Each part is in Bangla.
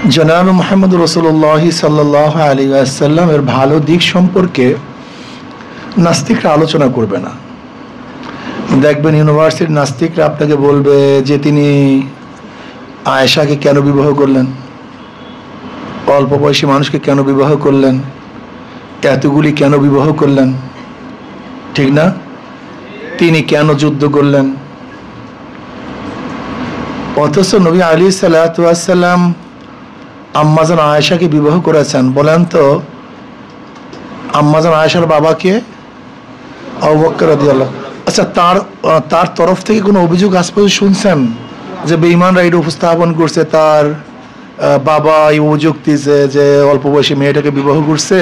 জনাব মুহাম্মদ রাসূলুল্লাহ সাল্লাল্লাহু আলাইহি ওয়াসাল্লাম এর ভালো দিক সম্পর্কে নাস্তিকরা আলোচনা করবে না। দেখবেন ইউনিভার্সিটির নাস্তিকরা আপনাকে বলবে যে তিনি আয়েশাকে কেন বিবাহ করলেন, অল্প বয়সী মানুষকে কেন বিবাহ করলেন, এতগুলি কেন বিবাহ করলেন, ঠিক না? তিনি কেন যুদ্ধ করলেন? অথচ নবী আলাইহিসসালাতু ওয়াসসালাম আম্মাজান আয়েশাকে বিবাহ করেছেন। বলেন তো, আম্মাজান আয়েশার বাবাকে আবু বকর রাদিয়াল্লাহু। আচ্ছা, তার তরফ থেকে কোনো অভিযোগ আজ পর্যন্ত শুনছেন যে বেঈমানরা এটা উপস্থাপন করছে, তার বাবা এই অভিযোগ দিয়েছে যে অল্প বয়সী মেয়েটাকে বিবাহ করছে,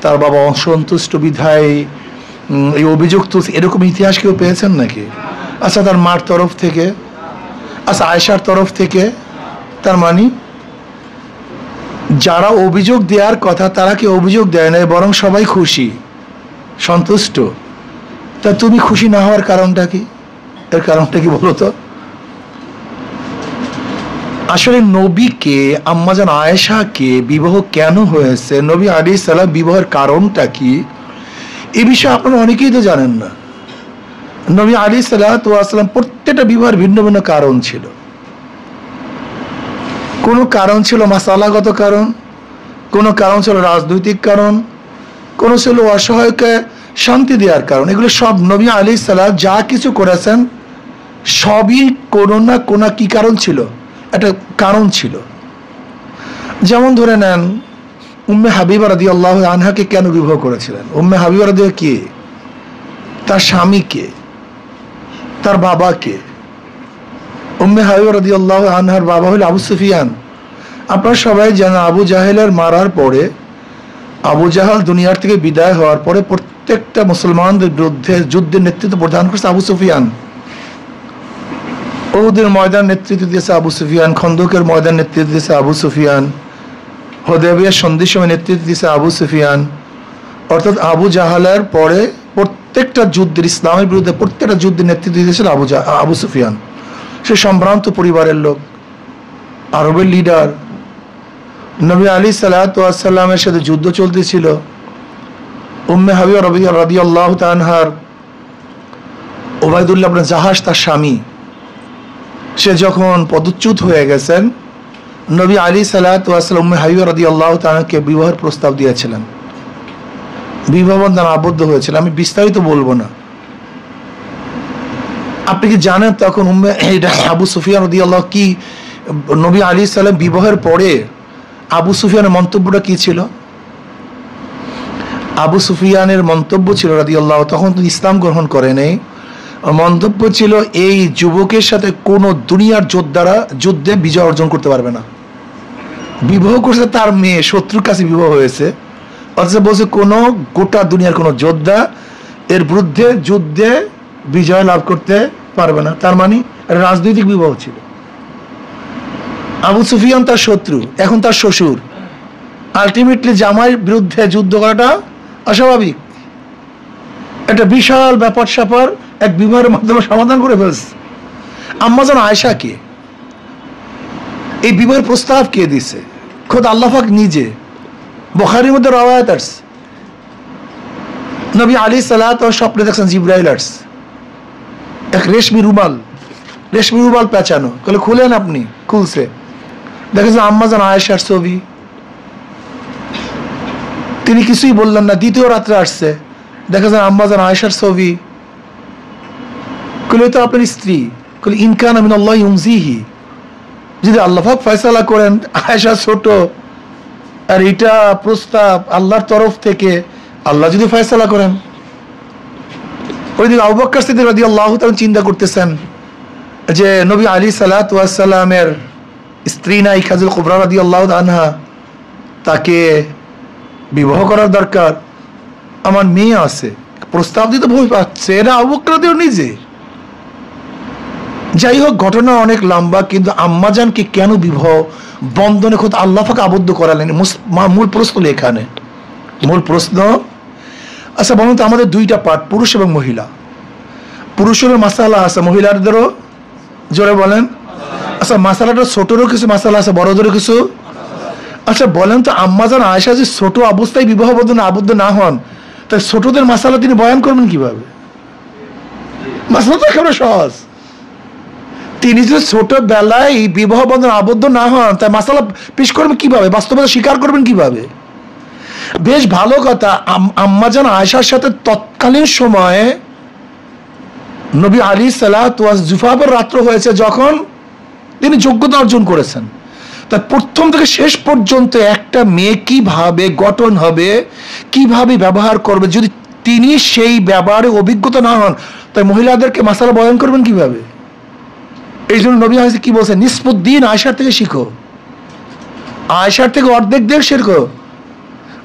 তার বাবা অসন্তুষ্ট বিধায় এই অভিযোগ তুলছে, এরকম ইতিহাস কেউ পেয়েছেন নাকি? আচ্ছা, তার মার তরফ থেকে, আচ্ছা আয়েশার তরফ থেকে, তার মানে যারা অভিযোগ দেওয়ার কথা তারা কি অভিযোগ দেয় না, বরং সবাই খুশি সন্তুষ্ট। তা তুমি খুশি না হওয়ার কারণটা কি? এর কারণটা কি বলো তো? আসলে নবীকে আম্মাজান আয়েশাকে বিবাহ কেন হয়েছে, নবী আলাইহিস সালাম বিবাহের কারণটা কি, এই বিষয়ে আপনারা অনেকেই তো জানেন না। নবী আলাইহিস সালাম প্রত্যেকটা বিবাহের ভিন্ন ভিন্ন কারণ ছিল। কোনো কারণ ছিল মাসালাগত কারণ, কোনো কারণ ছিল রাজনৈতিক কারণ, কোনো ছিল অসহায়কে শান্তি দেওয়ার কারণ। এগুলো সব নবী আলাইহিস সালাম যা কিছু করেছেন সবই কোনো না কোনো কি কারণ ছিল, একটা কারণ ছিল। যেমন ধরে নেন, উম্মে হাবিবা রাদিয়াল্লাহু আনহাকে কেন বিবাহ করেছিলেন? উম্মে হাবিবা রাদিয়াল্লাহু কে? তার স্বামীকে, তার বাবাকে। উম্মে হাবিবা রাদিয়াল্লাহু আনহার বাবা হলো আবু সুফিয়ান। আপনারা সবাই জানেন, আবু জাহেলের মারার পরে, আবু জাহাল দুনিয়ার থেকে বিদায় হওয়ার পরে প্রত্যেকটা মুসলমানদের বিরুদ্ধে যুদ্ধের নেতৃত্ব প্রদান করেছে আবু সুফিয়ান। উহুদের ময়দান নেতৃত্ব দিয়েছে আবু সুফিয়ান, খন্দকের ময়দান নেতৃত্ব দিয়েছে আবু সুফিয়ান, হুদায়বিয়ার সন্ধির সময় নেতৃত্ব দিয়েছে আবু সুফিয়ান। অর্থাৎ আবু জাহালের পরে প্রত্যেকটা যুদ্ধের, ইসলামের বিরুদ্ধে প্রত্যেকটা যুদ্ধের নেতৃত্ব দিয়েছিল আবু সুফিয়ান। সে সম্ভ্রান্ত পরিবারের লোক, আরবের লিডার। নবী আলাইহিস সালামের সাথে যুদ্ধ চলতেছিল। উম্মে হাবিবা রাদিয়াল্লাহু তাআলা আনহার ওবায়দুল্লাহ ইবনে জাহাশ তার স্বামী, সে যখন পদচ্যুত হয়ে গেছেন, নবী আলাইহিস সালাম উম্মে হাবিবা রাদিয়াল্লাহু তাআলাকে বিবাহের প্রস্তাব দিয়েছিলেন, বিবাহ বন্ধনে আবদ্ধ হয়েছিল। আমি বিস্তারিত বলবো না। আপনি কি জানেন তখন আবু সুফিয়ান রাদিয়াল্লাহু কি নবী আলাইহিস সালাম বিবাহের পরে আবু সুফিয়ানের মন্তব্যটা কি ছিল? আবু সুফিয়ানের মন্তব্য ছিল রাদিয়াল্লাহু, তখন তো ইসলাম গ্রহণ করে নাই, মন্তব্য ছিল এই যুবকের সাথে কোন দুনিয়ার যোদ্ধারা যুদ্ধে বিজয় অর্জন করতে পারবে না। বিবাহ করছে তার মেয়ে, শত্রুর কাছে বিবাহ হয়েছে, অথচ বলছে কোন গোটা দুনিয়ার কোন যোদ্ধা এর বিরুদ্ধে যুদ্ধে বিজয় লাভ করতে পারবে না। তার মানে রাজনৈতিক বিবাহ ছিল। আবু সুফিয়ান তার শত্রু, এখন তার শ্বশুর। আলটিমেটলি জামাইয়ের বিরুদ্ধে যুদ্ধ করাটা অস্বাভাবিক। একটা বিশাল ব্যাপার স্যাপার এক বিবাহের মাধ্যমে সমাধান করে ফেলছে। আম্মাজান আয়েশাকে এই বিবাহের প্রস্তাব কে দিছে? খোদ আল্লাহ পাক নিজে। বুখারীর মধ্যে রওয়ায়াত আছে, নবী আলাইহিস সালাতু স্বপ্নে দেখছেন জিবরাইল আসছে, এক রেশমি রুমাল পেঁচানো, বলে খুলেন। আপনি খুলছে, দেখেছেন আম্মাজান আয়েশার ছবি। তিনি কিছুই বললেন না। দ্বিতীয় রাত্রে আসছে, দেখেছেন আম্মাজান আয়েশার ছবি। কইলে তো আপনার স্ত্রী। কইলে ইনকানা মিনাল্লাহি ইউমজিহি, যদি আল্লাহ পাক ফয়সালা করেন আয়েশা ছোট আর এটা প্রস্তাব আল্লাহর তরফ থেকে, আল্লাহ যদি ফয়সালা করেন। ওইদিকে আবু বকর সিদ্দিক রাদিয়াল্লাহু তাআলা চিন্তা করতেছেন যে নবী আলাইহিস সালামের স্ত্রী নাই খাজুল কুবরা রাদিয়াল্লাহু আনহা, তাকে বিবাহ করার দরকার। আমার মেয়ে আছে, প্রস্তাব দিতে ভয় পাচ্ছে। এরা আবু বকর রাদিয়াল্লাহু নিজে। যাই হোক, ঘটনা অনেক লম্বা, কিন্তু আম্মাজানকে কেন বিবাহ বন্ধনে খোদ আল্লাহ পাক আবদ্ধ করালেন, মূল প্রশ্ন এখানে। মূল প্রশ্ন, আচ্ছা বলুন তো, আমাদের দুইটা পার্ট, পুরুষ এবং মহিলা। পুরুষেরও মাসালা আছে, মহিলাদেরও। জোরে বলেন। আচ্ছা, মাসালাটা ছোটরও কিছু মাসালা আছে, বড়দেরও কিছু আচ্ছা বলেন তো, আম্মাজান আয়েশা যে ছোট অবস্থায় বিবাহ বন্ধনে আবদ্ধ না হন, তাই ছোটদের মাসালা তিনি বয়ান করবেন কিভাবে? মাসালা তো একেবারে সহজ। তিনি যদি ছোটবেলায় বিবাহ বন্ধনে আবদ্ধ না হন, তাই মাসালা পেশ করবেন কিভাবে, বাস্তবতা স্বীকার করবেন কিভাবে? বেশ ভালো কথা, আম্মাজান আয়েশার সাথে তৎকালীন সময়ে নবী আলাইহিসসালাতু ওয়াস জুফাফের রাত্র হয়েছে যখন তিনি যোগ্যতা অর্জন করেছেন। তাই প্রথম থেকে শেষ পর্যন্ত একটা মেয়ে কিভাবে গঠন হবে, কিভাবে ব্যবহার করবে, যদি তিনি সেই ব্যবহারে অভিজ্ঞতা না হন, তাই মহিলাদেরকে মাসালা বয়ান করবেন কিভাবে? এই জন্য নবী আলাইহিস কি বলছেন, নিসফুদ্দিন আয়েশার থেকে শিখো, আয়েশার থেকে অর্ধেক দেড় শেখো।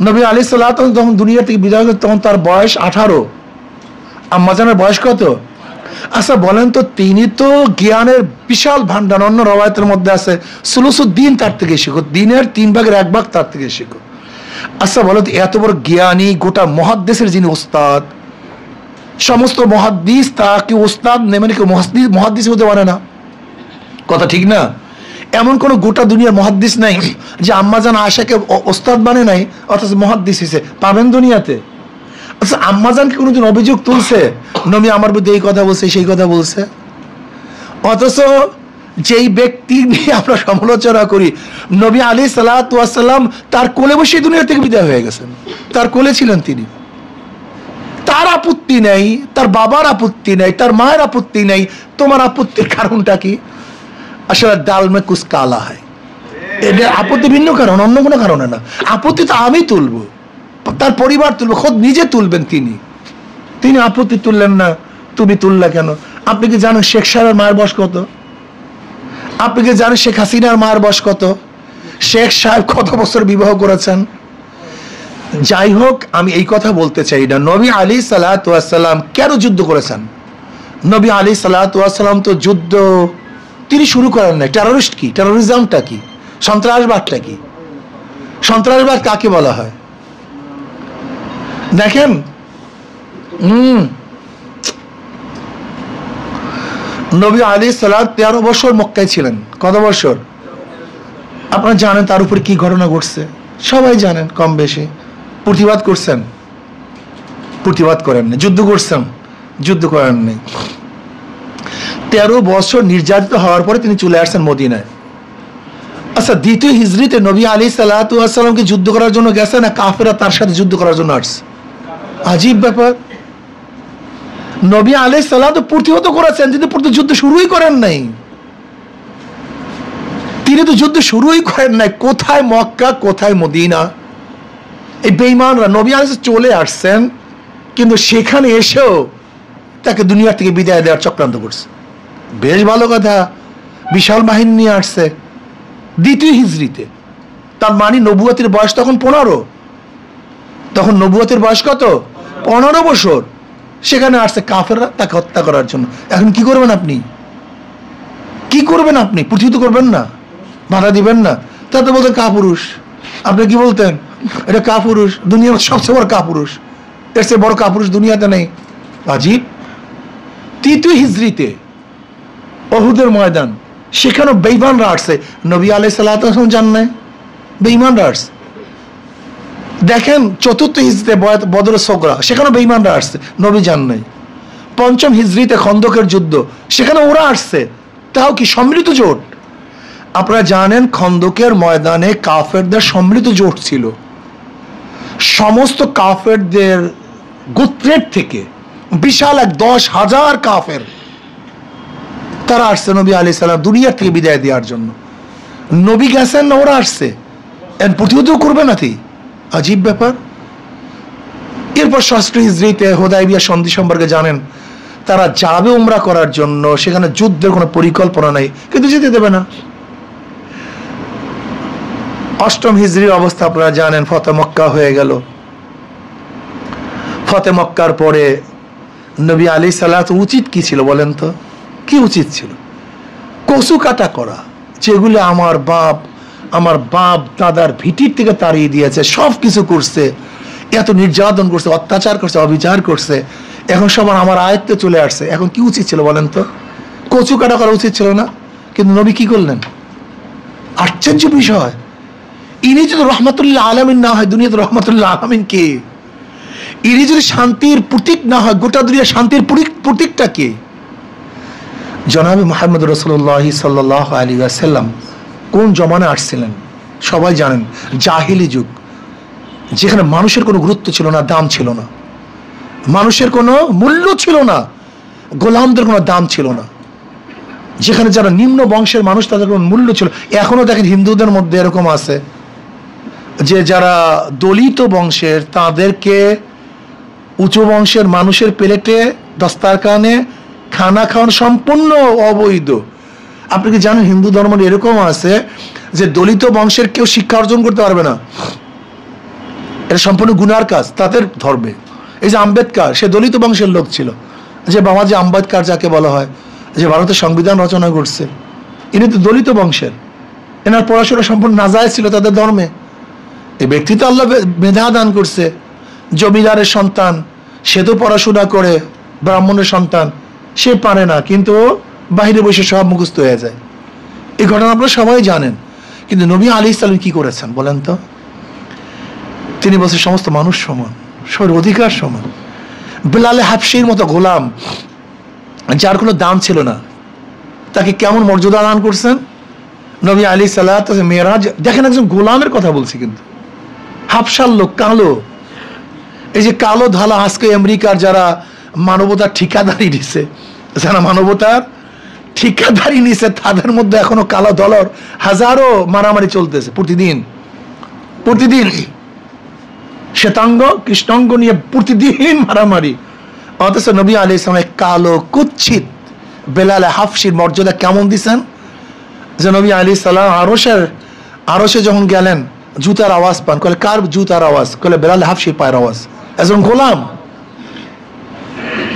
নবী আলাইহিসসালাতু যখন দুনিয়া থেকে বিদায় করেন তখন তার বয়স 18, আম্মাজানের বয়স কত? আচ্ছা বলেন তো, তিনি তো জ্ঞানের বিশাল ভান্ডার, অন্য রওয়ায়াতের মধ্যে আছে সুলুসুদ্দিন তার থেকে শিখো, দিনের 3 ভাগের 1 ভাগ তার থেকে শিখো। আচ্ছা বলো তো, এত বড় জ্ঞানী, গোটা মুহাদ্দিসের যিনি উস্তাদ, সমস্ত মুহাদ্দিস তাকে উস্তাদ নেমে কেউ মুহাদ্দিস হতে পারে না, কথা ঠিক না? এমন কোন গোটা দুনিয়ার মুহাদ্দিস নাই যে আম্মাজান আয়েশাকে ওস্তাদ বানে নাই অথচ মুহাদ্দিস হিসেবে পাবেন দুনিয়াতে? আচ্ছা আম্মাজানকে কোনোদিন অভিযোগ তুলছে নবী আমার বিরুদ্ধে এই কথা বলছে, সেই কথা বলছে? অথচ যেই ব্যক্তি নিয়ে আমরা সমালোচনা করি, নবী আলাইহিসসালাতু ওয়াস সালাম তার কোলে বসে দুনিয়া থেকে বিদায় হয়ে গেছেন, তার কোলে ছিলেন তিনি। তার আপত্তি নেই, তার বাবার আপত্তি নেই, তার মায়ের আপত্তি নেই, তোমার আপত্তির কারণটা কি? আসলে ডাল মে কুছ কালা হয়, এটা আপত্তি ভিন্ন কারণ, অন্য কোনো কারণে না। আপত্তি তো আমি তুলবো, তার পরিবার তুলবো, খোদ নিজে তুলবেন তিনি। তিনি আপত্তি তুললেন না, তুমি তুললা কেন? আপনি কি জানেন শেখ সাহেবের মায়ের বয়স কত? আপনি কি জানেন শেখ হাসিনার মায়ের বয়স কত? শেখ সাহেব কত বছর বিবাহ করেছেন? যাই হোক, আমি এই কথা বলতে চাই না। নবী আলাইহিসসালাতু ওয়াস সালাম কেন যুদ্ধ করেছেন? নবী আলাইহিসসালাতু ওয়াস সালাম তো যুদ্ধ তিনি শুরু করেন না। টেররিস্ট কি, টেররিজমটা কি, সন্ত্রাসবাদটা কি? সন্ত্রাসবাদ কাকে বলা হয় দেখেন, নবী আলাইহিসসালাম 13 বছর মক্কায় ছিলেন। কত বছর আপনারা জানেন? তার উপরে কি ঘটনা ঘটছে সবাই জানেন কম বেশি। প্রতিবাদ করছেন? প্রতিবাদ করেন না। যুদ্ধ করছেন? যুদ্ধ করেন নাই। 13 বছর নির্যাতিত হওয়ার পরে তিনি চলে আসছেন মদিনায়। আচ্ছা, দ্বিতীয় হিজরিতে নবী আলাইহিসসালাতু ওয়াস সালামকে যুদ্ধ করার জন্য গেছে না কাফেররা তার সাথে যুদ্ধ করার জন্য আসছে? আজীব ব্যাপার। নবী আলাইহিসসালাতু প্রতিহত করেছেন, তিনি যুদ্ধ শুরুই করেন নাই। তিনি তো যুদ্ধ শুরুই করেন নাই। কোথায় মক্কা, কোথায় মদিনা? এই বেঈমানরা নবী আলাইহিস চলে আসছেন, কিন্তু সেখানে এসেও তাকে দুনিয়া থেকে বিদায় দেওয়ার চক্রান্ত করছে। বেশ ভালো কথা, বিশাল বাহিনী নিয়ে আসছে দ্বিতীয় হিজরিতে। তার মানে নবুয়তের বয়স তখন 15। তখন নবুয়তের বয়স কত? 15 বছর। সেখানে আসছে কাফেররা তাকে হত্যা করার জন্য। এখন কি করবেন আপনি? কি করবেন আপনি? প্রতিহত করবেন না? বাধা দিবেন না? তা তো বলতেন কাপুরুষ। আপনি কি বলতেন? এটা কাপুরুষ, দুনিয়ার সবচেয়ে বড় কাপুরুষ, এর চেয়ে বড় কাপুরুষ দুনিয়াতে নেই। আজীব। তৃতীয় হিজরিতে উহুদের ময়দান, সেখানে বেঈমানরা আসছে, নবী আলাইহিসসালাতু ওয়াস সালাম জান নাই? বেঈমানরা আসছে। দেখেন চতুর্থ হিজরিতে বদর সোগরা, সেখানে বেঈমানরা আসছে, নবী জান নাই। পঞ্চম হিজরিতে খন্দকের যুদ্ধ, সেখানে ওরা আসছে, তাও কি সম্মিলিত জোট? আপনারা জানেন খন্দকের ময়দানে কাফেরদের সম্মিলিত জোট ছিল। সমস্ত কাফেরদের গোত্রের থেকে বিশাল এক 10,000 কাফের তারা আসছে নবী আলাইহিস সালাম দুনিয়ার থেকে বিদায় দেওয়ার জন্য। নবী গেছেন না ওরা আসছে, প্রতিহত করবে নাকি? আজীব ব্যাপার। এরপর ষষ্ঠ হিজরিতে হুদায়বিয়া সন্ধি সম্পর্কে জানেন, তারা যাবে উমরা করার জন্য, সেখানে যুদ্ধের কোনো পরিকল্পনা নাই, কিন্তু যেতে দেবে না। অষ্টম হিজরির অবস্থা আপনারা জানেন, ফতে মক্কা হয়ে গেল। ফতে মক্কার পরে নবী আলাইহিস সালাত উচিত কি ছিল বলেন তো? কি উচিত ছিল? কচু কাটা করা, যেগুলো আমার বাপ দাদার ভিটির থেকে তাড়িয়ে দিয়েছে, সব কিছু করছে, এত নির্যাতন করছে, অত্যাচার করছে, অবিচার করছে, এখন সবার আমার আয়ত্তে চলে আসছে। এখন কি উচিত ছিল বলেন তো? কচু কাটা করা উচিত ছিল না? কিন্তু নবী কি করলেন? আশ্চর্য বিষয়, ইনি যদি রহমাতুল্লাহ আলামিন না হয়, দুনিয়াতে রহমাতুল্লাহ আলামিন কে? ইনি যদি শান্তির প্রতীক না হয়, গোটা দুনিয়া শান্তির প্রতীকটা কে? জনাবে মুহাম্মদ রাসূলুল্লাহ সাল্লাল্লাহু আলাইহি ওয়াসাল্লাম কোন জমানায় আসছিলেন সবাই জানেন। জাহিলি যুগ, যেখানে মানুষের কোনো গুরুত্ব ছিল না, দাম ছিল না, মানুষের কোনো মূল্য ছিল না, গোলামদের কোনো দাম ছিল না, যেখানে যারা নিম্ন বংশের মানুষ তাদের কোনো মূল্য ছিল। এখনো দেখেন হিন্দুদের মধ্যে এরকম আছে যে যারা দলিত বংশের তাদেরকে উঁচু বংশের মানুষের প্লেটে দস্তারখানে খানা খাওয়ানো সম্পূর্ণ অবৈধ। আপনি কি জানেন হিন্দু ধর্ম এরকম আছে যে দলিত বংশের কেউ শিক্ষা অর্জন করতে পারবে না, এটা সম্পূর্ণ গুনার কাজ, তাদের ধরবে। এই যে আম্বেদকর, সে দলিত বংশের লোক ছিল, যে বাবাজি আম্বেদকর যাকে বলা হয়, যে ভারতের সংবিধান রচনা করছে, ইনি তো দলিত বংশের, এনার পড়াশোনা সম্পূর্ণ নাজায়েজ ছিল তাদের ধর্মে। এই ব্যক্তি তো আল্লাহ মেধা দান করছে, জমিদারের সন্তান, সে তো পড়াশোনা করে, ব্রাহ্মণের সন্তান, সে পারে না, কিন্তু বাহিরে বসে সব মুখস্থ হয়ে যায়। এই ঘটনা আপনারা সবাই জানেন। কিন্তু নবী আলাইহিস সালাম কি করেছেন বলেন তো? তিনি বলছেন সমস্ত মানুষ সমান, সবার অধিকার সমান। বেলালে হাবশির মতো গোলাম, যার কোনো দাম ছিল না, তাকে কেমন মর্যাদা দান করছেন নবী আলাইহিস সালাত। মেরাজ দেখেন, একজন গোলামের কথা বলছি, কিন্তু হাবশার লোক, কালো। এই যে কালো ধালা আজকে আমেরিকার যারা মানবতার ঠিকাদারি নিছে, যারা মানবতার ঠিকাদারি নিছে, তাদের মধ্যে এখনো কালো দলর হাজারো মারামারি চলতেছে প্রতিদিন। শ্বেতাঙ্গ কৃষ্ণাঙ্গ নিয়ে প্রতিদিন মারামারি। অথচ নবী আলাইহিস সালাম কালো কুচ্ছিত বেলাল হাবশির মর্যাদা কেমন দিছেন যে নবী আলাইহিস সালাম আরশে যখন গেলেন, জুতার আওয়াজ পান, কলে কার জুতার আওয়াজ? কলে বেলাল হাবশির পায়ের আওয়াজ। একজন গোলাম।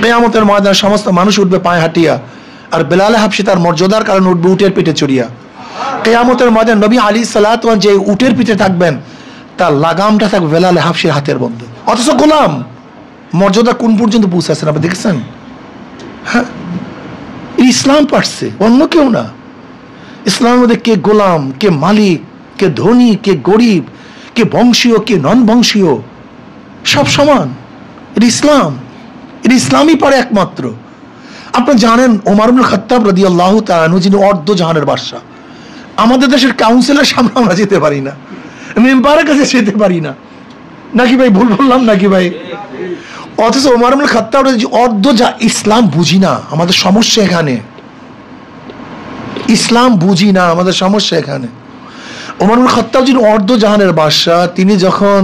কিয়ামতের ময়দানে সমস্ত মানুষ উঠবে পায়ে হাঁটিয়া, আর বেলাল হাবশি তার মর্যাদার কারণে উঠবে উটের পিঠে চড়িয়া। কিয়ামতের ময়দানে নবী আলাইহিস সালাতু ওয়াস যে উটের পিঠে থাকবেন, তার লাগামটা থাকবে বেলাল হাবশির হাতের মধ্যে। অথচ গোলাম, মর্যাদা কোন পর্যন্ত পৌঁছাচ্ছেন আপনি দেখেছেন? হ্যাঁ, ইসলাম পারছে, অন্য কেউ না। ইসলামের মধ্যে কে গোলাম, কে মালিক, কে ধনী, কে গরিব, কে বংশীয়, কে নন বংশীয়, সব সমান। এটা ইসলাম, এটা ইসলামই পারে একমাত্র। আপনি জানেন ওমর ইবনে খাত্তাব রাদিয়াল্লাহু তাআলা আনহু, যিনি অর্ধ জাহানের বাদশা, আমাদের দেশের কাউন্সিলের সামনে আমরা যেতে পারি না, মেম্বারের কাছে যেতে পারি না, নাকি ভাই? ভুল বললাম নাকি ভাই? অথচ ওমর ইবনে খাত্তাব অর্ধ ইসলাম বুঝি না, আমাদের সমস্যা এখানে। ইসলাম বুঝি না, আমাদের সমস্যা এখানে। ওমর ইবনে খাত্তাব যিনি অর্ধ জাহানের বাদশা, তিনি যখন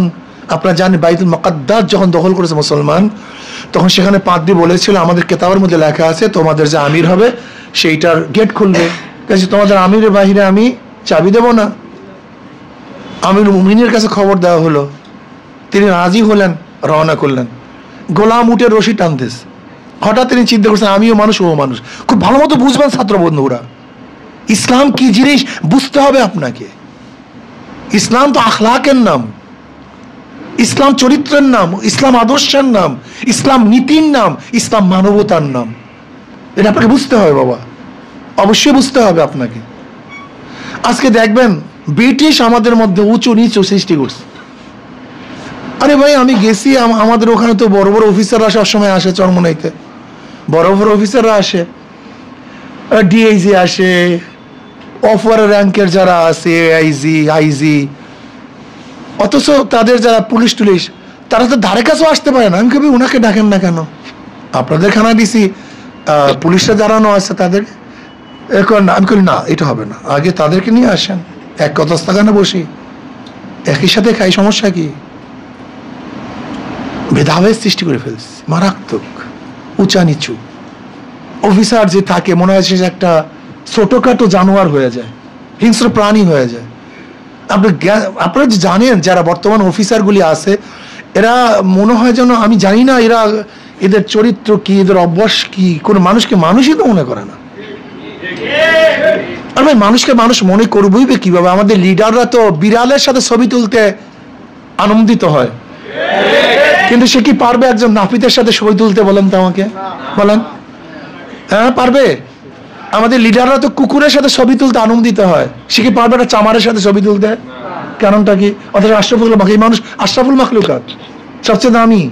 আপনারা জানেন বাইতুল মুকাদ্দাস যখন দখল করেছে মুসলমান, তখন সেখানে পাদ্রী বলেছিল আমাদের কেতাবের মধ্যে লেখা আছে তোমাদের যে আমির হবে সেইটার গেট খুলবে, কাজে তোমাদের আমিরের বাহিরে আমি চাবি দেব না। আমির মুমিনের কাছে খবর দেওয়া হলো, তিনি রাজি হলেন, রওনা করলেন। গোলাম উঠে রশি টানতেছে, হঠাৎ তিনি চিন্তা করছেন আমিও মানুষ, ও মানুষ। খুব ভালো মতো বুঝবেন ছাত্র বন্ধুরা, ইসলাম কি জিনিস বুঝতে হবে আপনাকে। ইসলাম তো আখলাকের নাম, ইসলাম চরিত্রের নাম, ইসলাম আদর্শের নাম, ইসলাম নীতির নাম, ইসলাম মানবতার নাম। এটা আপনাকে বুঝতে হবে বাবা, অবশ্যই বুঝতে হবে আপনাকে। আজকে দেখবেন ব্রিটিশ আমাদের মধ্যে উঁচু নিচু সৃষ্টি করছে। আরে ভাই আমি গেছি, আমাদের ওখানে তো বড় বড় অফিসাররা সবসময় আসে, চরমনাইতে বড় বড় অফিসাররা আসে, ডিআইজি আসে, অফার র্যাঙ্কের যারা আছে, আইজি। অথচ তাদের যারা পুলিশ টুলিশ, তারা তো ধারে কাছেও আসতে পারে না। আমি কবি ওনাকে ডাকেন না কেন? আপনাদের খানা দিছি, পুলিশরা দাঁড়ানো আছে তাদের এখন। আমি করি না, এটা হবে না, আগে তাদেরকে নিয়ে আসেন, এক কথাস্থানে বসি, একই সাথে খাই, সমস্যা কি? ভেদাভেদ সৃষ্টি করে ফেলছি, মারাত্মক। উঁচা নিচু অফিসার যে থাকে মনে হয় সে একটা ছোটখাটো জানোয়ার হয়ে যায়, হিংস্র প্রাণী হয়ে যায়। আপনারা যে জানেন যারা বর্তমান অফিসারগুলি আছে, এরা মনে হয় যেন, আমি জানি না এরা, এদের চরিত্র কি, এদের অভ্যাস কি, কোনো মানুষকে মানুষই তো মনে করে না। আর ভাই মানুষকে মানুষ মনে করবই বা কিভাবে? আমাদের লিডাররা তো বিড়ালের সাথে ছবি তুলতে আনন্দিত হয়, কিন্তু সে কি পারবে একজন নাপিতের সাথে ছবি তুলতে? বলেন তো আমাকে, বলেন। হ্যাঁ পারবে? আমাদের লিডাররা তো কুকুরের সাথে ছবি তুলতে আনন্দিত হয়, সে কি পারবে একটা চামারের সাথে ছবি তুলতে? কারণটা কি? অথচ আশরাফুল এই মানুষ আশরাফুল মাখলুকাত, সবচেয়ে দামি।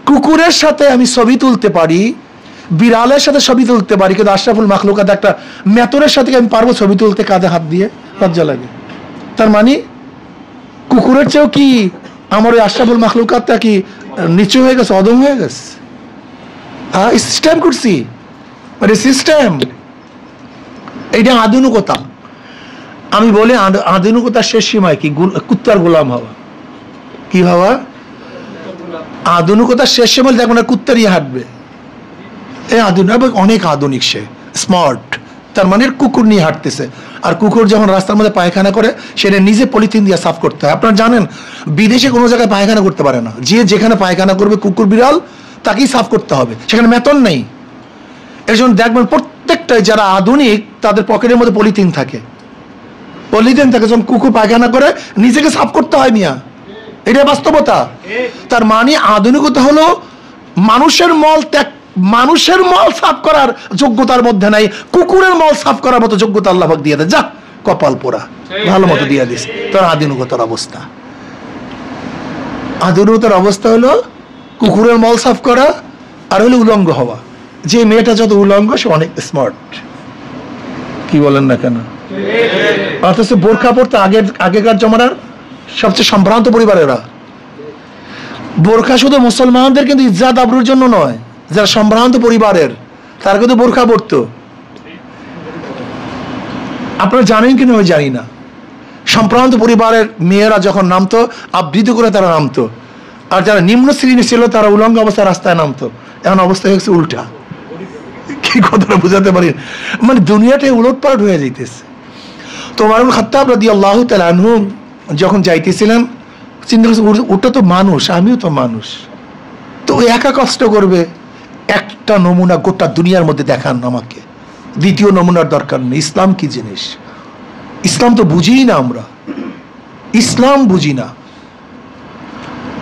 কুকুরের সাথে আমি ছবি তুলতে পারি, বিড়ালের সাথে ছবি তুলতে পারি, কিন্তু আশরাফুল মাখলুকাত একটা মেতরের সাথে আমি পারবো ছবি তুলতে? কাঁধে হাত দিয়ে লজ্জা লাগে। তার মানে কুকুরের চেয়েও কি আমার ওই আশরাফুল মাখলুকাতটা কি নিচু হয়ে গেছে, অদম হয়ে গেছে? সিস্টেম করছি, সিস্টেম। এইটা আধুনিকতা। আমি বলি আধুনিকতার শেষ সীমায় কি? কুত্তার গোলাম হওয়া। কি হওয়া? আধুনিকতার শেষ সীমায় দেখো না, কুত্তা নিয়ে হাঁটবে। এই আধুনিক, অনেক আধুনিক, সে স্মার্ট। তার মানে কুকুর নিয়ে হাঁটতেছে। আর কুকুর যখন রাস্তার মধ্যে পায়খানা করে, সেটা নিজে পলিথিন দিয়ে সাফ করতে হয়। আপনারা জানেন বিদেশে কোনো জায়গায় পায়খানা করতে পারে না, যে যেখানে পায়খানা করবে কুকুর বিড়াল তাকেই সাফ করতে হবে, সেখানে বেতন নেই। এর জন্য দেখবেন প্রত্যেকটাই যারা আধুনিক তাদের পকেটের মধ্যে পলিথিন থাকে, যখন কুকুর পায়খানা করে নিজেকে সাফ করতে হয় মিয়া, এটা বাস্তবতা। তার মানে আধুনিকতা হলো মানুষের মল সাফ করার যোগ্যতার মধ্যে নাই, কুকুরের মল সাফ করার মতো যোগ্যতা আল্লাহ পাক দিয়ে দেয়। যা কপাল পোড়া, ভালো মতো দিয়ে দিস। তোর আধুনিকতার অবস্থা, আধুনিকতার অবস্থা হলো কুকুরের মল সাফ করা আর হলো উলঙ্গ হওয়া। যে মেয়েটা যত উলঙ্গ সে অনেক স্মার্ট। কি বলেন না কেন? অথচ বোরখা পড়তে আগেকার জমানার সবচেয়ে সম্ভ্রান্ত পরিবারেরা। বোরখা শুধু মুসলমানদের কিন্তু ইজ্জাত আবরুর জন্য নয়, যারা সম্ভ্রান্ত পরিবারের তারা কিন্তু বোরখা পড়তো। আপনারা জানেন কিনা আমি জানি না, সম্ভ্রান্ত পরিবারের মেয়েরা যখন নামতো আবৃত্তি করে তারা নামতো, আর যারা নিম্ন শ্রেণী ছিল তারা উলঙ্গ অবস্থায় রাস্তায় নামতো। এখন অবস্থা হচ্ছে উল্টা। কি কথাটা বুঝাতে পারি? মানে দুনিয়াটাই উলটপালট হয়ে যাইতেছে। তো ওমর ইবনে খাত্তাব রাদিয়াল্লাহু তাআলা আনহু যখন যাইতেছিলেন, চিন্তা করছে ওটা তো মানুষ, আমিও তো মানুষ, তো ও একা কষ্ট করবে। একটা নমুনা গোটা দুনিয়ার মধ্যে দেখান আমাকে, দ্বিতীয় নমুনার দরকার নেই। ইসলাম কি জিনিস? ইসলাম তো বুঝি না আমরা, ইসলাম বুঝি না।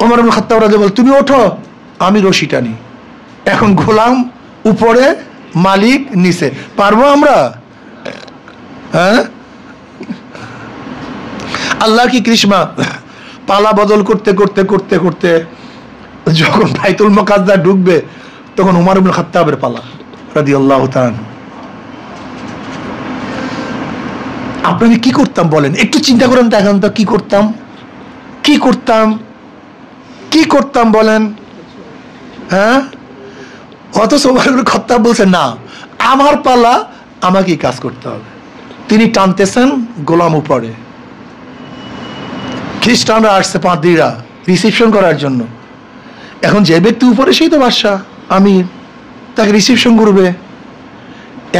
ওমর ইবনে খাত্তাব রাদিয়াল্লাহু, তুমি ওঠো, আমি রশি টানি। এখন গোলাম উপরে, মালিক নিচে, পারবো আমরা? হ্যাঁ, আল্লাহ কি কৃষ্ণা। পালা বদল করতে করতে করতে করতে যখন বাইতুল মুকাদ্দাস ঢুকবে তখন ওমর ইবনে খাত্তাবের পালা রাদিয়াল্লাহু তাআলা। আপনাকে কি করতাম বলেন? একটু চিন্তা করেন তো, এখন তো কি করতাম, কি করতাম, কি করতাম বলেন? হ্যাঁ, অথচ ওমর ইবনে খাত্তাব বলছেন না, আমার পালা, আমাকে কাজ করতে হবে। তিনি টানতেছেন গোলাম উপরে। খ্রিস্টানরা আসছে, পাদ্রীরা রিসিপশন করার জন্য। এখন যে ব্যক্তি উপরে সেই তো বাদশা, আমির, তাকে রিসিপশন করবে।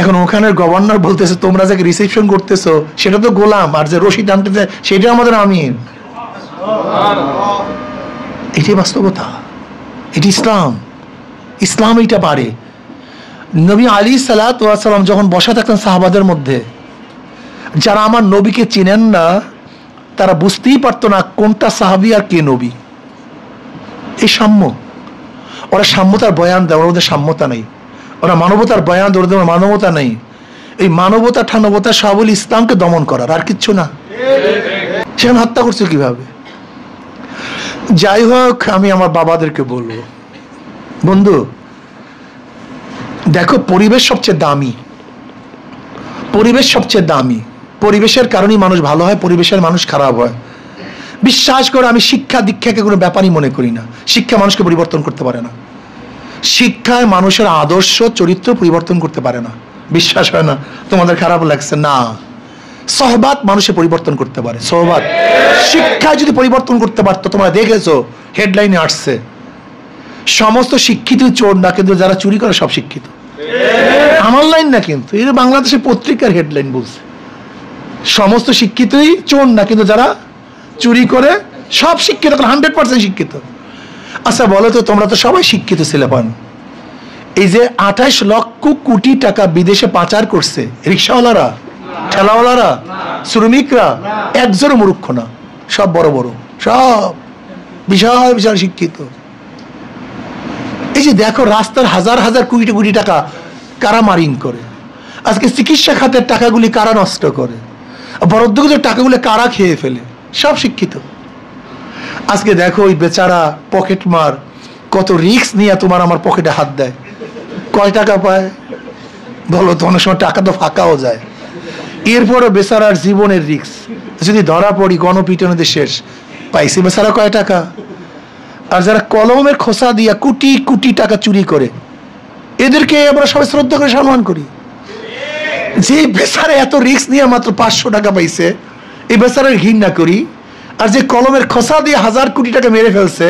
এখন ওখানের গভর্নর বলতেছে তোমরা যাকে রিসিপশন করতেছো সেটা তো গোলাম, আর যে রশি টানতেছে সেটা আমাদের আমির। এটাই বাস্তবতা, এটি ইসলাম। ইসলাম এইটা পারে। নবী আলাইহিসসালাতু ওয়াস সালাম যখন বসা থাকতেন সাহাবাদের মধ্যে, যারা আমার নবীকে চিনেন না তারা বুঝতেই পারতো না কোনটা সাহাবী আর কে নবী। এই সাম্য, ওরা সাম্যতার বয়ান দেয়, ওদের সাম্যতা নেই। ওরা মানবতার বয়ান দেয়, ওদের মানবতা নেই। এই মানবতা ঠানবতা সবল ইসলামকে দমন করার, আর কিচ্ছু না। সেখানে হত্যা করছে কিভাবে? যাই হোক, আমি আমার বাবাদেরকে বলবো, বন্ধু দেখো, পরিবেশ সবচেয়ে দামি, পরিবেশ সবচেয়ে দামি। পরিবেশের কারণেই মানুষ ভালো হয়, পরিবেশের মানুষ খারাপ হয়। বিশ্বাস করে আমি শিক্ষা দীক্ষাকে কোনো ব্যাপারই মনে করি না। শিক্ষা মানুষকে পরিবর্তন করতে পারে না। শিক্ষায় মানুষের আদর্শ চরিত্র পরিবর্তন করতে পারে না। বিশ্বাস হয় না? তোমাদের খারাপ লাগছে না? সহবাত মানুষের পরিবর্তন করতে পারে। সহবাত শিক্ষায় যদি পরিবর্তন করতে পারতো, তোমরা দেখেছো হেডলাইনে আসছে সমস্ত শিক্ষিত চোর না, কিন্তু যারা চুরি করে সব শিক্ষিত। আমার লাইন না, কিন্তু এটা বাংলাদেশের পত্রিকার হেডলাইন বলছে সমস্ত শিক্ষিতই চোর না, কিন্তু যারা চুরি করে সব শিক্ষিত, 100% শিক্ষিত। আচ্ছা বলো তো, তোমরা তো সবাই শিক্ষিত ছেলে পান, এই যে 28 লক্ষ কোটি টাকা বিদেশে পাচার করছে রিক্সাওয়ালারা, ঠেলাওয়ালারা, শ্রমিকরা, একজনও মূর্খ না, সব বড় বড়, সব বিশাল বিশাল শিক্ষিত। এই যে দেখো রাস্তার হাজার হাজার কোটি কোটি টাকা কারা মারিং করে, আজকে চিকিৎসা খাতের টাকাগুলি কারা নষ্ট করে, বরাদ্দকৃত টাকাগুলি কারা খেয়ে ফেলে, সব শিক্ষিত। আজকে দেখো ওই বেচারা পকেট মার কত রিস্ক নিয়ে তোমার আমার পকেটে হাত দেয়, কয় টাকা পায় বলো তো? অনেক সময় টাকা তো ফাঁকাও যায়। এরপরে বেচারার জীবনের রিস্ক, যদি ধরা পড়ি গণপিটুনিতে শেষ, পাইছি বেচারা কয় টাকা? আর যারা কলমের খোসা দিয়া কোটি কোটি টাকা চুরি করে, এদেরকে আমরা সবাই শ্রদ্ধা করে সম্মান করি। যে বেচারা এত রিস্ক নিয়ে মাত্র 500 টাকা পাইছে, এই বেচারার ঘৃণা করি। আর যে কলমের খোসা দিয়ে 1000 কোটি টাকা মেরে ফেলছে,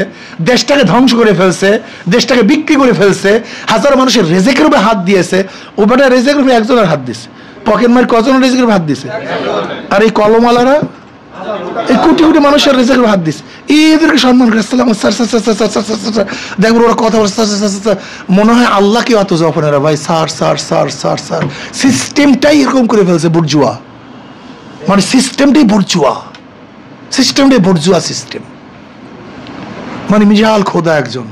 দেশটাকে ধ্বংস করে ফেলছে, দেশটাকে বিক্রি করে ফেলছে, হাজার মানুষের রেজেকের উপরে হাত দিয়েছে, ওটা রেজেকের উপরে একজনের হাত দিছে। পকেট মার কজন রেজেকের উপরে হাত দিছে? আর এই কলমওয়ালারা এই কোটি কোটি মানুষের রেজেকের উপরে হাত দিছে। এদেরকে সম্মান করে দেখবো ওরা কথা বলছে, মনে হয় আল্লাহকে অত জফনেরা ভাই, sir sir sir sir sir. সিস্টেমটাই এরকম করে ফেলছে বুর্জুয়া, মানে সিস্টেমটাই বুর্জুয়া, সিস্টেমটাই বুর্জুয়া সিস্টেম। মানে মিজাল খোদা একজন,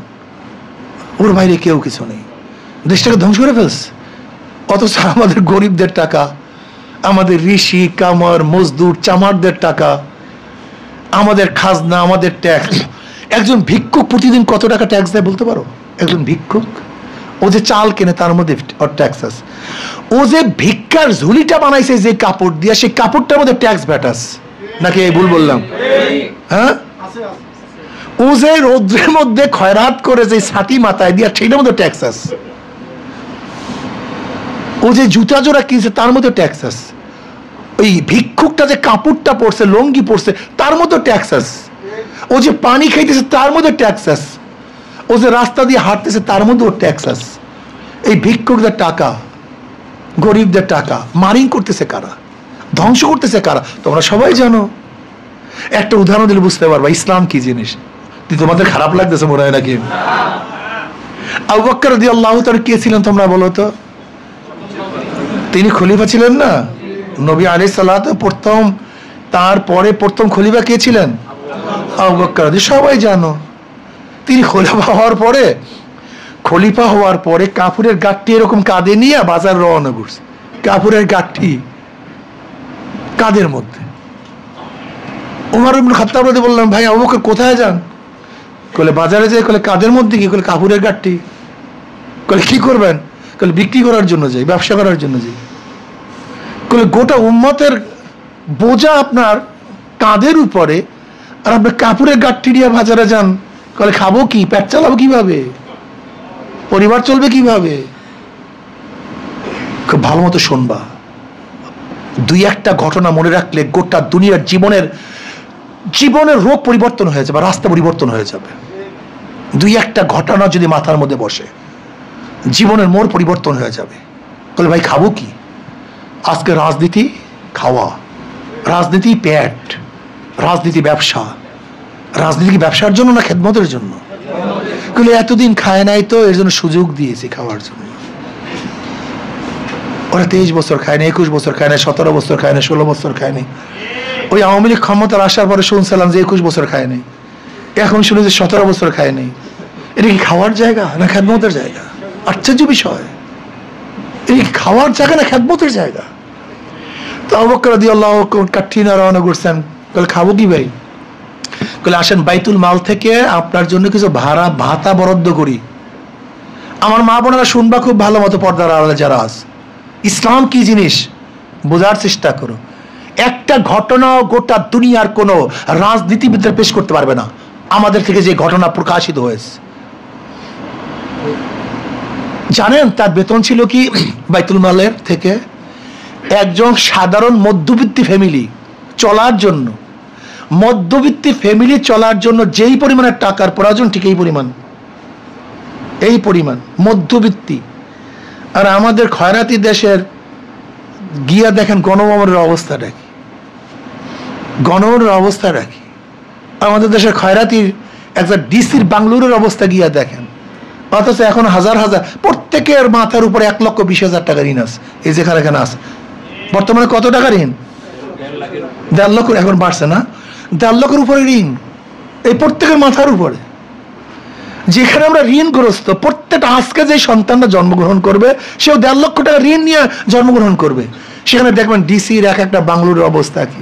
ওর বাইরে কেউ কিছু নেই, দেশটাকে ধ্বংস করে ফেলছে। অথচ আমাদের গরিবদের টাকা, আমাদের ঋষি কামার মজদুর চামারদের টাকা, আমাদের খাজনা, আমাদের ট্যাক্স। একজন ভিক্ষুক প্রতিদিন কত টাকা ট্যাক্স দেয় বলতে পারো? একজন ভিক্ষুক ও যে চাল কেনে তার মধ্যে ট্যাক্স আছে। ও যে ভিক্ষার ঝুলিটা বানাইছে যে কাপড় দিয়ে, সেই কাপড়টার মধ্যে ট্যাক্স ভ্যাটাস নাকি? ভুল বললাম? হ্যাঁ, ও যে রৌদ্রের মধ্যে খয়রাত করে যে ছাতি মাথায় দিয়া, সেইটার মধ্যে ট্যাক্স আছে। ও যে জুতা জোড়া কিনছে তার মধ্যে ট্যাক্স আছে। ওই ভিক্ষুকটা যে কাপড়টা পরছে, লঙ্গি পরছে, তার মধ্যে ট্যাক্স আছে। ও যে পানি খাইতেছে তার মধ্যে ট্যাক্স আছে। ও যে রাস্তা দিয়ে হাঁটতেছে তার মধ্যেও ট্যাক্স আছে। এই ভিক্ষুকদের টাকা, গরিবদের টাকা মারিং করতেছে কারা, ধ্বংস করতেছে কারা? তোমরা সবাই জানো। একটা উদাহরণ দিলে বুঝতে পারবা ইসলাম কি জিনিস। তোমাদের খারাপ লাগতেছে মনে হয় নাকি? আবু বকর রাদিয়াল্লাহু তাআলা কে ছিলেন তোমরা বলো তো? তিনি খলিফা ছিলেন না? নবী আলাইহিস সালাতু প্রথম, তারপরে প্রথম খলিফা কে ছিলেন? আবু বকর। সবাই জানো। তিনি খলিফা হওয়ার পরে কাপড়ের গাঁটটি এরকম কাঁধে নিয়ে বাজার রওনা করছে। কাপড়ের গাঁটটি কাঁধের মধ্যে। ওমর ইবনে খাত্তাব রাদিয়াল্লাহু বললেন, ভাই আবু বকর কোথায় যান? কলে বাজারে যাই। কলে কাঁধের মধ্যে কি? কলে কাপড়ের গাঁটটি। কলে কি করবেন? কলে বিক্রি করার জন্য যাই, ব্যবসা করার জন্য যাই। কলে গোটা উম্মতের বোঝা আপনার কাঁধের উপরে, আর আপনি কাপড়ের গাঁটটি নিয়ে বাজারে যান। কলে খাবো কি? পেট চালাবো কিভাবে? পরিবার চলবে কিভাবে? খুব ভালো মতো শুনবা। দুই একটা ঘটনা মনে রাখলে গোটা দুনিয়ার জীবনের রোগ পরিবর্তন হয়ে যাবে, রাস্তা পরিবর্তন হয়ে যাবে। দুই একটা ঘটনা যদি মাথার মধ্যে বসে, জীবনের মোড় পরিবর্তন হয়ে যাবে। বলে ভাই খাবো কি? আজকে রাজনীতি খাওয়া, রাজনীতি পেট, রাজনীতি ব্যবসা। রাজনীতি কি ব্যবসার জন্য না খেদমতের জন্য? বলে এতদিন খায় নাই তো এর জন্য সুযোগ দিয়েছি খাওয়ার জন্য। ওরা 23 বছর খায় না, 21 বছর খায় না, 17 বছর খায় না, 16 বছর খায় নাই। ওই আওয়ামী লীগ ক্ষমতার আসার পরে শুনছিলাম যে 21 বছর খায় নাই, এখন শুনে যে 17 বছর খায় নাই। এটা কি খাওয়ার জায়গা না খেদমতের জায়গা? আশ্চর্য বিষয়। এটা কি খাওয়ার জায়গা না খেদমতের জায়গা? তো আবু বকর রাদিয়াল্লাহু কাঠি না রওনা করছেন। বলে খাবো কি ভাই? বলে আসেন বাইতুল মাল থেকে আপনার জন্য কিছু ভাতা বরাদ্দ করি। আমার মা বোনেরা শুনবা খুব ভালো মতো, পর্দার আড়ালে যারা আছে, ইসলাম কি জিনিস বোঝার চেষ্টা করো। একটা ঘটনা গোটা দুনিয়ার কোন রাজনীতিবিদরা পেশ করতে পারবে না আমাদের থেকে যে ঘটনা প্রকাশিত হয়েছে। জানেন তার বেতন ছিল কি? বাইতুল মালের থেকে একজন সাধারণ মধ্যবিত্ত ফ্যামিলি চলার জন্য, মধ্যবিত্ত ফ্যামিলি চলার জন্য যেই পরিমাণের টাকার প্রয়োজন, ঠিক এই পরিমাণ মধ্যবিত্তি। আর আমাদের খয়রাতি দেশের গিয়া দেখেন গণভবনের অবস্থাটা কি, গণভবনের অবস্থাটা কি। আমাদের দেশের খয়রাতির একটা ডিসির বাংলুরের অবস্থা গিয়া দেখেন। অথচ এখন হাজার হাজার প্রত্যেকের মাথার উপরে 1,20,000 টাকা ঋণ আছে। এই যেখানে এখানে আছে বর্তমানে কত টাকা ঋণ? 1.5 লক্ষ। এখন বাড়ছে না? 1.5 লক্ষের উপরে ঋণ এই প্রত্যেকের মাথার উপরে। যেখানে আমরা ঋণগ্রস্ত, প্রত্যেকটা আজকে যে সন্তানরা জন্মগ্রহণ করবে সেও 1.5 লক্ষ টাকা ঋণ নিয়ে জন্মগ্রহণ করবে। সেখানে দেখবেন ডিসির একটা বাংলুরের অবস্থা কি,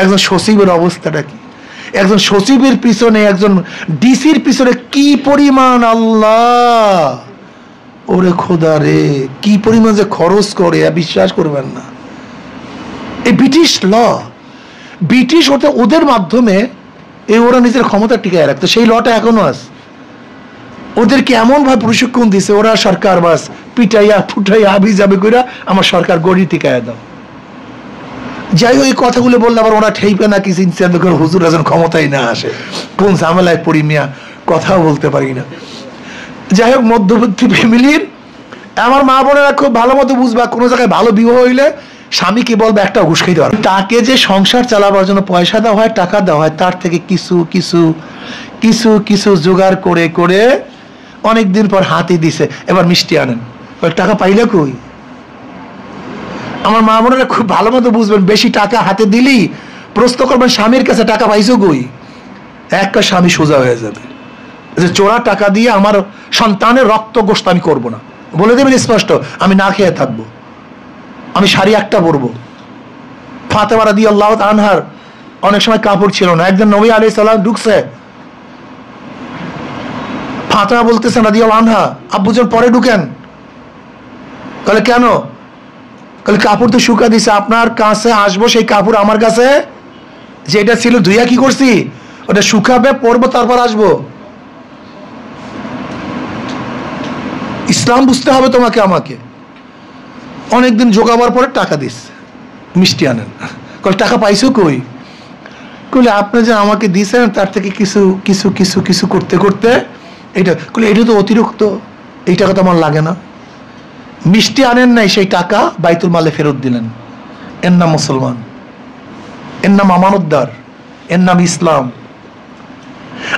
একজন সচিবের অবস্থাটা কি, একজন সচিবের পিছনে, একজন ডিসির পিছনে কি পরিমাণ, আল্লাহ ওরে খোদা রে, কি পরিমাণ যে খরচ করে বিশ্বাস করবেন না। এই ব্রিটিশ ল, ব্রিটিশ ওদের মাধ্যমে ওরা নিজের ক্ষমতা টিকায় রাখতো, সেই লটা এখনো আছে। ওদেরকে এমন ভাবে প্রশিক্ষণ দিছে, ওরা সরকার বাস পিটাইয়া ফুটাইয়া আবি যাবে কইরা আমার সরকার গড়ি টিকাইয়া দাও। যাই হোক, এই কথাগুলো বললে আবার ওরা ঠেইপে না কিছু ইনসান করে, হুজুর যেন ক্ষমতায় না আসে, কোন ঝামেলায় পড়ি মিয়া, কথাও বলতে পারি না। যাই হোক, মধ্যবর্তী ফ্যামিলির আমার মা বোনেরা খুব ভালো মতো বুঝবা, কোনো জায়গায় ভালো বিবাহ হইলে স্বামীকে বলবে একটা ঘুষ খাইতে পারবে, তাকে যে সংসার চালাবার জন্য পয়সা দেওয়া হয়, টাকা দেওয়া হয়, তার থেকে কিছু কিছু কিছু কিছু জোগাড় করে করে অনেকদিন পর হাতি দিছে, এবার মিষ্টি আনেন, টাকা পাইলে কই? আমার মা বোনেরা খুব ভালো মতো বুঝবেন, বেশি টাকা হাতে দিলি প্রশ্ন করবেন স্বামীর কাছে, টাকা পাইছো কই? একটা স্বামী সোজা হয়ে যাবে যে চোরা টাকা দিয়ে আমার সন্তানের রক্ত গোশত আমি করবো না, বলে দেবেন স্পষ্ট, আমি না খেয়ে থাকবো, আমি শাড়ি একটা পরবো। ফাতেমা রাদিয়াল্লাহু আনহার অনেক সময় কাপড় ছিল না, একদিন নবী আলাইহিস সালাম ঢুকছে, ফাতেমা বলতেছেন রাদিয়াল্লাহু আনহা, আব্বুজান পরে ঢুকেন। তাহলে কেন? তাহলে কাপড় তো শুকা দিছে, আপনার কাছে আসবো, সেই কাপড় আমার কাছে যেটা ছিল ধুইয়া কি করছি, ওটা শুকাবে, পরবো, তারপর আসবো। ইসলাম বুঝতে হবে তোমাকে আমাকে। অনেকদিন জোগাবার পরে টাকা দিস, মিষ্টি আনেন, টাকা পাইছো কই? কইলে আপনি যে আমাকে দিয়েছেন তার থেকে কিছু কিছু কিছু কিছু করতে করতে এটা, কইলে এটা তো অতিরিক্ত, এই টাকা তো আমার লাগে না। মিষ্টি আনেন নাই, সেই টাকা বাইতুল মালে ফেরত দিলেন। এর নাম মুসলমান, এর নাম আমানতদার, এর নাম ইসলাম।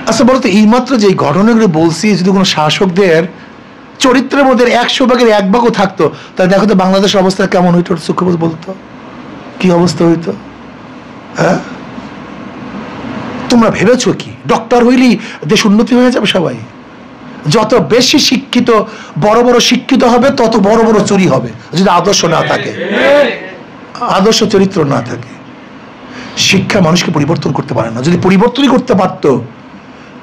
আচ্ছা বলতো, এইমাত্র যে ঘটনাগুলো বলছি, যদি কোনো শাসকদের চরিত্রের মধ্যে 100 ভাগের 1 ভাগও থাকতো, তাহলে দেখো তো বাংলাদেশের অবস্থা কেমন হইতো, সুখবর বলতো, কি অবস্থা হইতো? হ্যাঁ, তোমরা ভেবেছো কি ডক্টর হইলি দেশ উন্নতি হয়ে যাবে? সবাই যত বেশি শিক্ষিত, বড় বড় শিক্ষিত হবে, তত বড় বড় চুরি হবে, যদি আদর্শ না থাকে, আদর্শ চরিত্র না থাকে। শিক্ষা মানুষকে পরিবর্তন করতে পারে না। যদি পরিবর্তনই করতে পারতো,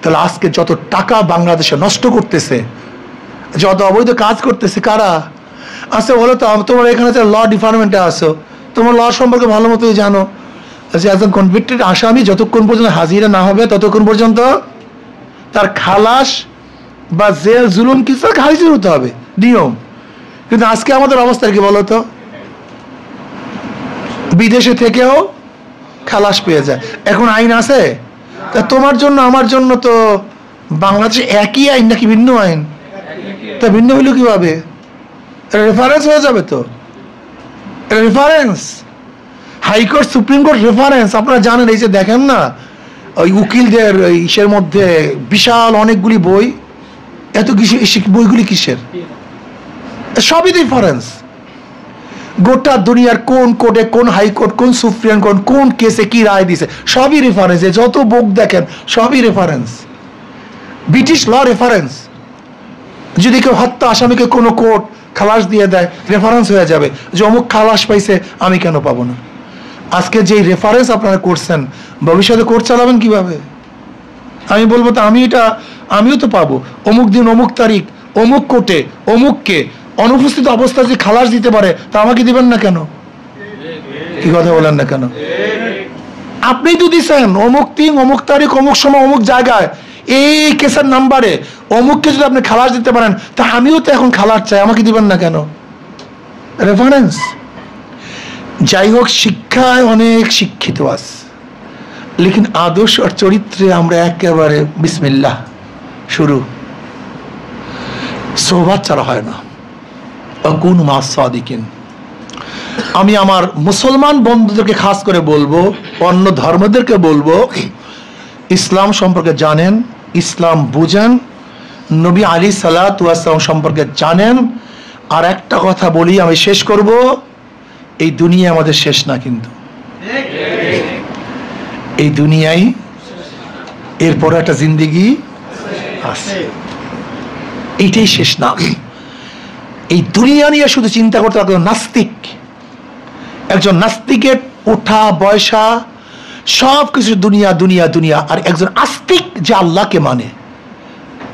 তাহলে আজকে যত টাকা বাংলাদেশে নষ্ট করতেছে, যত অবৈধ কাজ করতেছে, কারা? আচ্ছা বলো তো, তোমার এখানে ল ডিপার্টমেন্টে আসো, তোমার ল সম্পর্কে ভালো মতোই জানো যে একজন কনভিক্টেড আসামি যতক্ষণ পর্যন্ত হাজিরা না হবে, ততক্ষণ পর্যন্ত তার খালাস বা জেল জুলুম কিছু হাজির হতে হবে, নিয়ম। কিন্তু আজকে আমাদের অবস্থা কি বলো তো? বিদেশে থেকেও খালাস পেয়ে যায়। এখন আইন আছে, তা তোমার জন্য আমার জন্য তো বাংলাদেশে একই আইন নাকি ভিন্ন আইন? তা ভিন্ন হইল কিভাবে? রেফারেন্স হয়ে যাবে তো, reference high court, supreme court reference. আপনারা জানেন, এই যে দেখেন না ওই উকিলদের ইসের মধ্যে বিশাল অনেকগুলি বই, এত কিছু বইগুলি কিসের? সবই রেফারেন্স। গোটা দুনিয়ার কোন কোর্টে, কোন হাইকোর্ট, কোন সুপ্রিম কোর্ট, কোন কেসে কি রায় দিছে, সবই রেফারেন্স। যত বুক দেখেন সবই রেফারেন্স, ব্রিটিশ ল রেফারেন্স। যদি কেউ হত্যা আসামিকে কোনো কোর্ট খালাস দিয়ে দেয়, রেফারেন্স হয়ে যাবে যে অমুক খালাস পাইছে, আমি কেন পাবো না? আজকে যে রেফারেন্স আপনারা করছেন, ভবিষ্যতে কোর্ট চালাবেন কিভাবে? আমি বলবো তো আমিও তো পাবো, অমুক দিন অমুক তারিখ অমুক কোর্টে অমুককে অনুপস্থিত অবস্থায় যে খালাস দিতে পারে, তা আমাকে দিবেন না কেন? কি কথা বলেন না কেন? আপনি তো দিচ্ছেন অমুক দিন অমুক তারিখ অমুক সময় অমুক জায়গায় এই কেসের নাম্বারে অমুককে যদি আপনি খালাস দিতে পারেন, তা আমিও তো এখন খালাস চাই, আমাকে দিবেন না কেন? রেফারেন্স। যাই হোক, শিক্ষায় অনেক শিক্ষিত আছে, লেকিন আদর্শ আর চরিত্রে আমরা একেবারে বিসমিল্লাহ শুরু, সোহবাত ছাড়া হয় না। আকুন মা সাদিকিন। আমি আমার মুসলমান বন্ধুদেরকে খাস করে বলবো, অন্য ধর্মদেরকে বলবো, ইসলাম সম্পর্কে জানেন, ইসলাম বুঝেন, নবী আলাইহিস সালাতু ওয়াস সালাম সম্পর্কে জানেন। আর একটা কথা বলি, আমি শেষ করব, এই দুনিয়া আমাদের শেষ না, কিন্তু এই দুনিয়ায় এরপর একটা জিন্দেগি আছে, এইটাই শেষ না। এই দুনিয়া নিয়ে শুধু চিন্তা করতে পারতো নাস্তিক। একজন নাস্তিকের ওঠা বয়সা সব কিছু দুনিয়া দুনিয়া দুনিয়া। আর একজন আস্তিক যে আল্লাহকে মানে,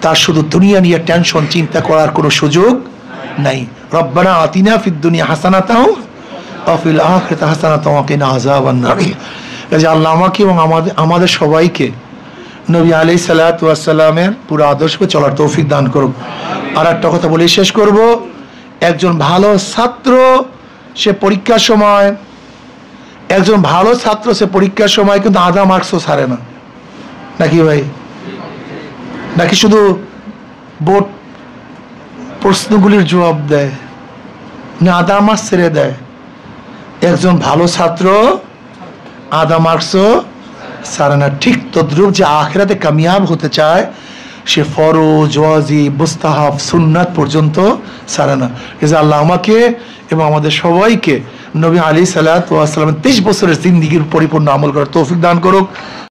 তার শুধু দুনিয়া নিয়ে টেনশন চিন্তা করার কোনো সুযোগ নাই। রব্বানা আতিনা ফিদ দুনিয়া হাসানাতাও ওয়া ফিল আখিরাতি হাসানাতাও ওয়া কিনা আযাবান নার। কাজে আল্লাহ আমাকে এবং আমাদের সবাইকে নবী আলাইহিস সালাতু ওয়াস সালামের পুরো আদর্শে চলার তৌফিক দান করুক। আর একটা কথা বলে শেষ করব, একজন ভালো ছাত্র সে পরীক্ষার সময়, একজন ভালো ছাত্র সে পরীক্ষার সময় কিন্তু আধা মার্কসও ছাড়ে না, নাকি ভাই? নাকি শুধু বোর্ড প্রশ্নগুলির জবাব দেয় না, আধা মার্কস ছেড়ে দেয়? একজন ভালো ছাত্র আধা মার্কসও ছাড়ে না। ঠিক তদ্রুপ যে আখিরাতে কামিয়াব হতে চায়, সে ফরজ, ওয়াজিব, মুস্তাহাব, সুন্নাত পর্যন্ত ছাড়ে না। এই যে আল্লাহ আমাকে এবং আমাদের সবাইকে নবী আলাইহিস সালাতু ওয়াস সালামের 23 বছরের জিন্দেগির পরিপূর্ণ আমল করার তৌফিক দান করুক।